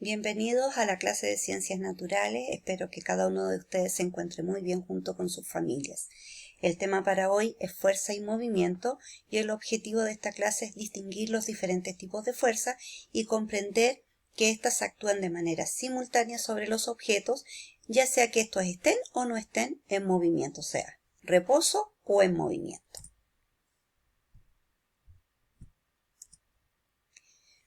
Bienvenidos a la clase de Ciencias Naturales. Espero que cada uno de ustedes se encuentre muy bien junto con sus familias. El tema para hoy es fuerza y movimiento y el objetivo de esta clase es distinguir los diferentes tipos de fuerza y comprender que éstas actúan de manera simultánea sobre los objetos, ya sea que estos estén o no estén en movimiento, o sea, reposo o en movimiento.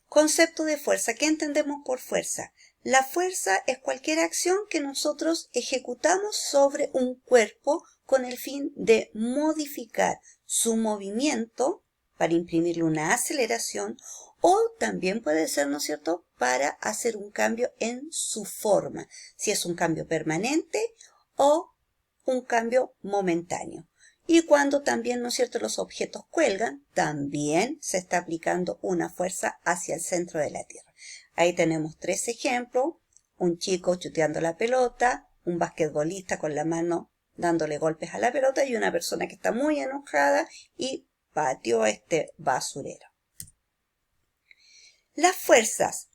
Concepto de fuerza. ¿Qué entendemos por fuerza? La fuerza es cualquier acción que nosotros ejecutamos sobre un cuerpo con el fin de modificar su movimiento para imprimirle una aceleración o también puede ser, ¿no es cierto?, para hacer un cambio en su forma, si es un cambio permanente o un cambio momentáneo. Y cuando también, ¿no es cierto?, los objetos cuelgan, también se está aplicando una fuerza hacia el centro de la Tierra. Ahí tenemos tres ejemplos: un chico chuteando la pelota, un basquetbolista con la mano dándole golpes a la pelota y una persona que está muy enojada y pateó este basurero. Las fuerzas.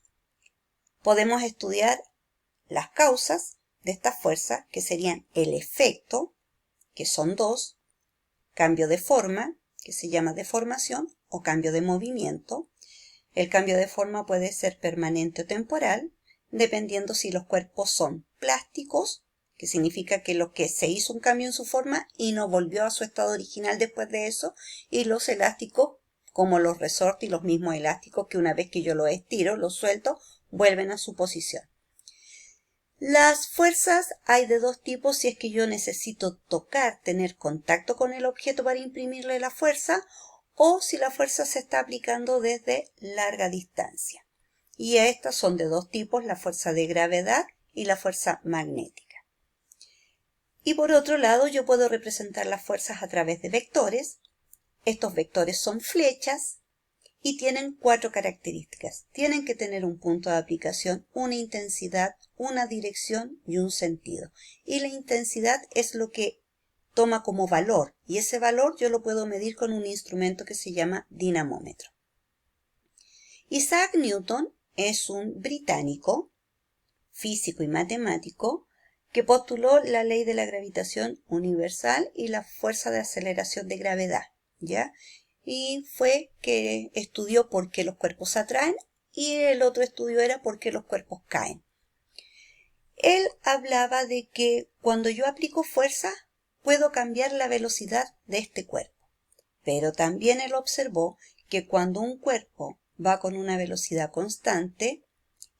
Podemos estudiar las causas de estas fuerzas, que serían el efecto, que son dos, cambio de forma, que se llama deformación, o cambio de movimiento. El cambio de forma puede ser permanente o temporal, dependiendo si los cuerpos son plásticos, que significa que lo que se hizo un cambio en su forma y no volvió a su estado original después de eso, y los elásticos, como los resortes y los mismos elásticos, que una vez que yo los estiro, los suelto, vuelven a su posición. Las fuerzas hay de dos tipos: si es que yo necesito tocar, tener contacto con el objeto para imprimirle la fuerza, o si la fuerza se está aplicando desde larga distancia. Y estas son de dos tipos: la fuerza de gravedad y la fuerza magnética. Y por otro lado, yo puedo representar las fuerzas a través de vectores. Estos vectores son flechas y tienen cuatro características. Tienen que tener un punto de aplicación, una intensidad, una dirección y un sentido. Y la intensidad es lo que toma como valor, y ese valor yo lo puedo medir con un instrumento que se llama dinamómetro. Isaac Newton es un británico, físico y matemático, que postuló la ley de la gravitación universal y la fuerza de aceleración de gravedad, ¿ya? Y fue que estudió por qué los cuerpos atraen y el otro estudio era por qué los cuerpos caen. Él hablaba de que cuando yo aplico fuerza puedo cambiar la velocidad de este cuerpo, pero también él observó que cuando un cuerpo va con una velocidad constante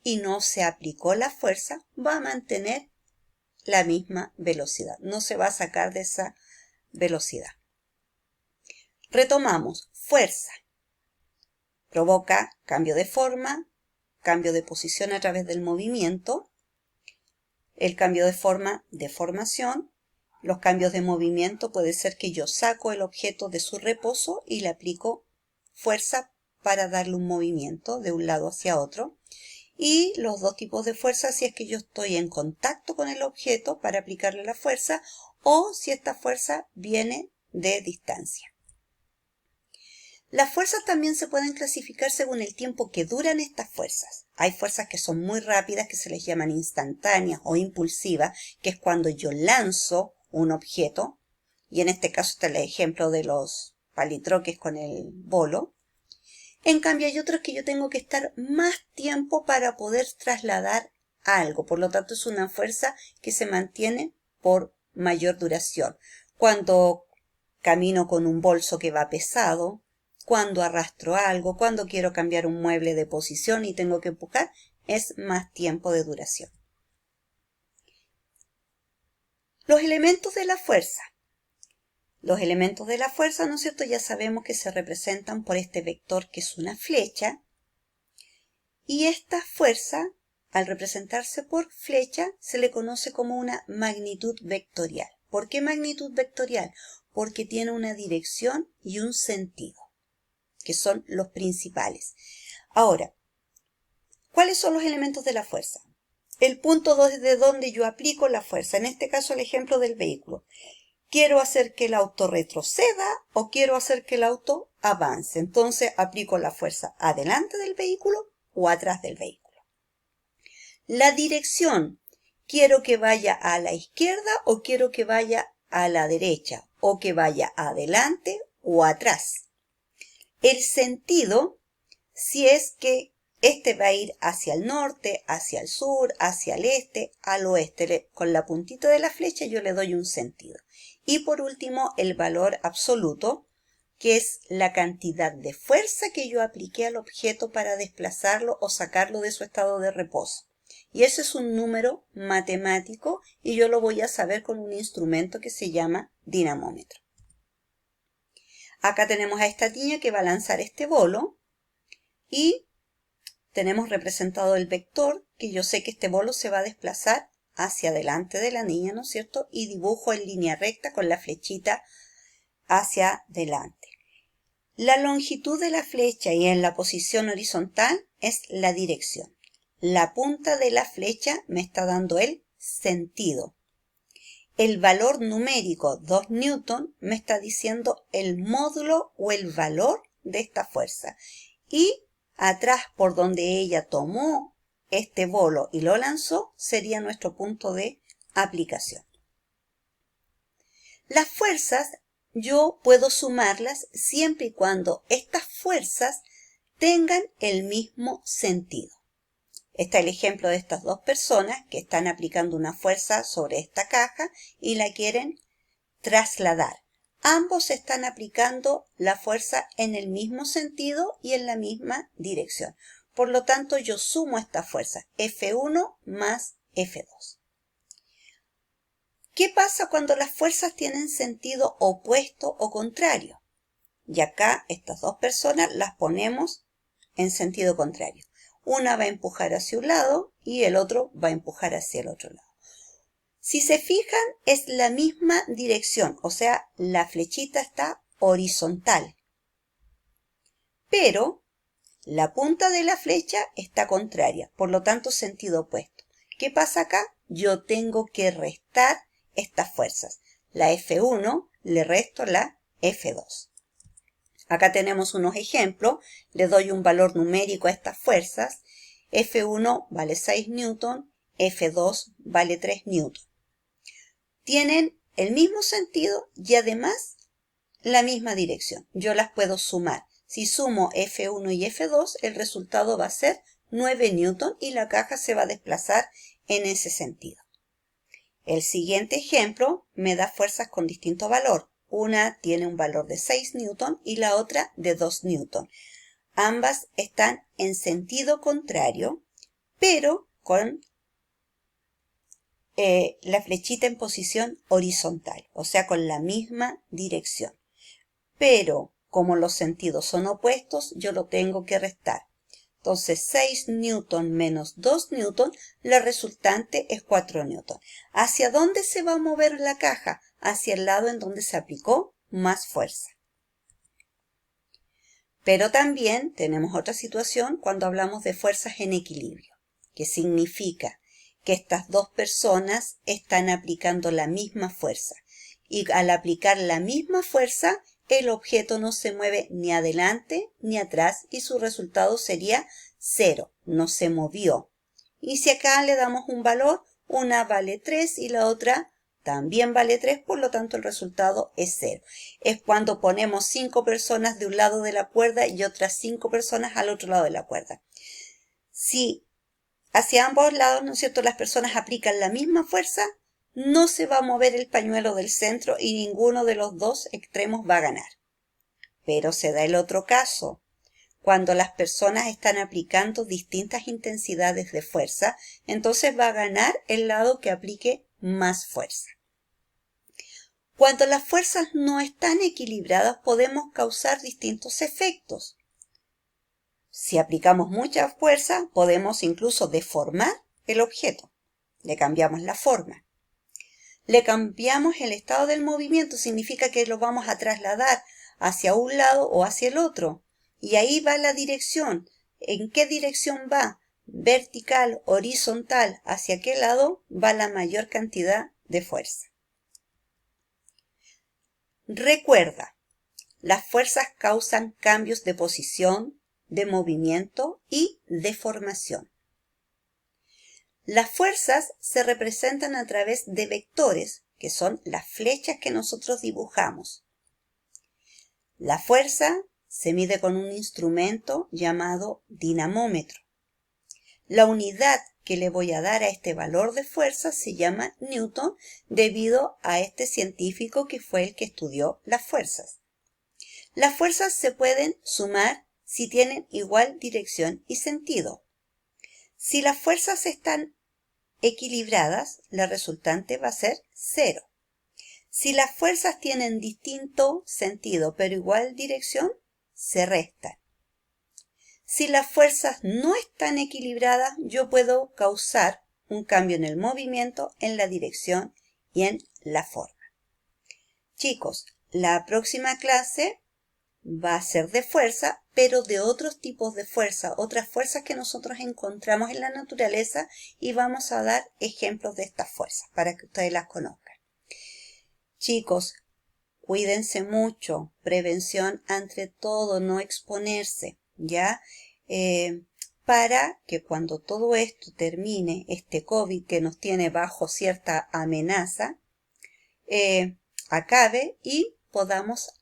y no se aplicó la fuerza, va a mantener la misma velocidad, no se va a sacar de esa velocidad. Retomamos. Fuerza provoca cambio de forma, cambio de posición a través del movimiento. El cambio de forma, deformación. Los cambios de movimiento puede ser que yo saco el objeto de su reposo y le aplico fuerza para darle un movimiento de un lado hacia otro. Y los dos tipos de fuerza: si es que yo estoy en contacto con el objeto para aplicarle la fuerza, o si esta fuerza viene de distancia. Las fuerzas también se pueden clasificar según el tiempo que duran estas fuerzas. Hay fuerzas que son muy rápidas, que se les llaman instantáneas o impulsivas, que es cuando yo lanzo un objeto, y en este caso está el ejemplo de los palitroques con el bolo. En cambio, hay otros que yo tengo que estar más tiempo para poder trasladar algo, por lo tanto es una fuerza que se mantiene por mayor duración. Cuando camino con un bolso que va pesado, cuando arrastro algo, cuando quiero cambiar un mueble de posición y tengo que empujar, es más tiempo de duración. Los elementos de la fuerza. Los elementos de la fuerza, ¿no es cierto?, ya sabemos que se representan por este vector que es una flecha. Y esta fuerza, al representarse por flecha, se le conoce como una magnitud vectorial. ¿Por qué magnitud vectorial? Porque tiene una dirección y un sentido, que son los principales. Ahora, ¿cuáles son los elementos de la fuerza? El punto desde donde yo aplico la fuerza, en este caso el ejemplo del vehículo. ¿Quiero hacer que el auto retroceda o quiero hacer que el auto avance? Entonces aplico la fuerza adelante del vehículo o atrás del vehículo. La dirección, quiero que vaya a la izquierda o quiero que vaya a la derecha, o que vaya adelante o atrás. El sentido, si es que este va a ir hacia el norte, hacia el sur, hacia el este, al oeste. Con la puntita de la flecha yo le doy un sentido. Y por último, el valor absoluto, que es la cantidad de fuerza que yo apliqué al objeto para desplazarlo o sacarlo de su estado de reposo. Y eso es un número matemático y yo lo voy a saber con un instrumento que se llama dinamómetro. Acá tenemos a esta niña que va a lanzar este bolo y tenemos representado el vector, que yo sé que este bolo se va a desplazar hacia adelante de la niña, ¿no es cierto? Y dibujo en línea recta con la flechita hacia adelante. La longitud de la flecha y en la posición horizontal es la dirección. La punta de la flecha me está dando el sentido. El valor numérico 2 newton me está diciendo el módulo o el valor de esta fuerza. Y atrás por donde ella tomó este bolo y lo lanzó sería nuestro punto de aplicación. Las fuerzas yo puedo sumarlas siempre y cuando estas fuerzas tengan el mismo sentido. Está el ejemplo de estas dos personas que están aplicando una fuerza sobre esta caja y la quieren trasladar. Ambos están aplicando la fuerza en el mismo sentido y en la misma dirección. Por lo tanto, yo sumo esta fuerza, F1 más F2. ¿Qué pasa cuando las fuerzas tienen sentido opuesto o contrario? Y acá estas dos personas las ponemos en sentido contrario. Una va a empujar hacia un lado y el otro va a empujar hacia el otro lado. Si se fijan, es la misma dirección, o sea, la flechita está horizontal. Pero la punta de la flecha está contraria, por lo tanto, sentido opuesto. ¿Qué pasa acá? Yo tengo que restar estas fuerzas. La F1 le resto la F2. Acá tenemos unos ejemplos. Le doy un valor numérico a estas fuerzas. F1 vale 6 newton, F2 vale 3 newton. Tienen el mismo sentido y además la misma dirección. Yo las puedo sumar. Si sumo F1 y F2, el resultado va a ser 9 newton y la caja se va a desplazar en ese sentido. El siguiente ejemplo me da fuerzas con distinto valor. Una tiene un valor de 6 newton y la otra de 2 newton. Ambas están en sentido contrario, pero con la flechita en posición horizontal, o sea, con la misma dirección. Pero como los sentidos son opuestos, yo lo tengo que restar. Entonces, 6 newton menos 2 newton, la resultante es 4 newton. ¿Hacia dónde se va a mover la caja? Hacia el lado en donde se aplicó más fuerza. Pero también tenemos otra situación cuando hablamos de fuerzas en equilibrio, que significa que estas dos personas están aplicando la misma fuerza. Y al aplicar la misma fuerza, el objeto no se mueve ni adelante ni atrás y su resultado sería 0, no se movió. Y si acá le damos un valor, una vale 3 y la otra también vale 3, por lo tanto el resultado es 0. Es cuando ponemos 5 personas de un lado de la cuerda y otras 5 personas al otro lado de la cuerda. Si hacia ambos lados, ¿no es cierto?, las personas aplican la misma fuerza, no se va a mover el pañuelo del centro y ninguno de los dos extremos va a ganar. Pero se da el otro caso, cuando las personas están aplicando distintas intensidades de fuerza, entonces va a ganar el lado que aplique más fuerza. Cuando las fuerzas no están equilibradas, podemos causar distintos efectos. Si aplicamos mucha fuerza, podemos incluso deformar el objeto. Le cambiamos la forma. Le cambiamos el estado del movimiento, significa que lo vamos a trasladar hacia un lado o hacia el otro. Y ahí va la dirección. ¿En qué dirección va? Vertical, horizontal. ¿Hacia qué lado va la mayor cantidad de fuerza? Recuerda, las fuerzas causan cambios de posición, de movimiento y deformación. Las fuerzas se representan a través de vectores, que son las flechas que nosotros dibujamos. La fuerza se mide con un instrumento llamado dinamómetro. La unidad que le voy a dar a este valor de fuerza se llama Newton, debido a este científico que fue el que estudió las fuerzas. Las fuerzas se pueden sumar si tienen igual dirección y sentido. Si las fuerzas están equilibradas, la resultante va a ser 0. Si las fuerzas tienen distinto sentido pero igual dirección, se restan. Si las fuerzas no están equilibradas, yo puedo causar un cambio en el movimiento, en la dirección y en la forma. Chicos, la próxima clase va a ser de fuerza, pero de otros tipos de fuerza, otras fuerzas que nosotros encontramos en la naturaleza, y vamos a dar ejemplos de estas fuerzas para que ustedes las conozcan. Chicos, cuídense mucho, prevención ante todo, no exponerse, ¿ya? Para que cuando todo esto termine, este COVID que nos tiene bajo cierta amenaza, acabe y podamos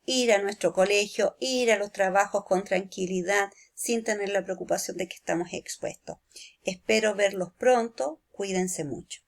ir a nuestro colegio, ir a los trabajos con tranquilidad, sin tener la preocupación de que estamos expuestos. Espero verlos pronto, cuídense mucho.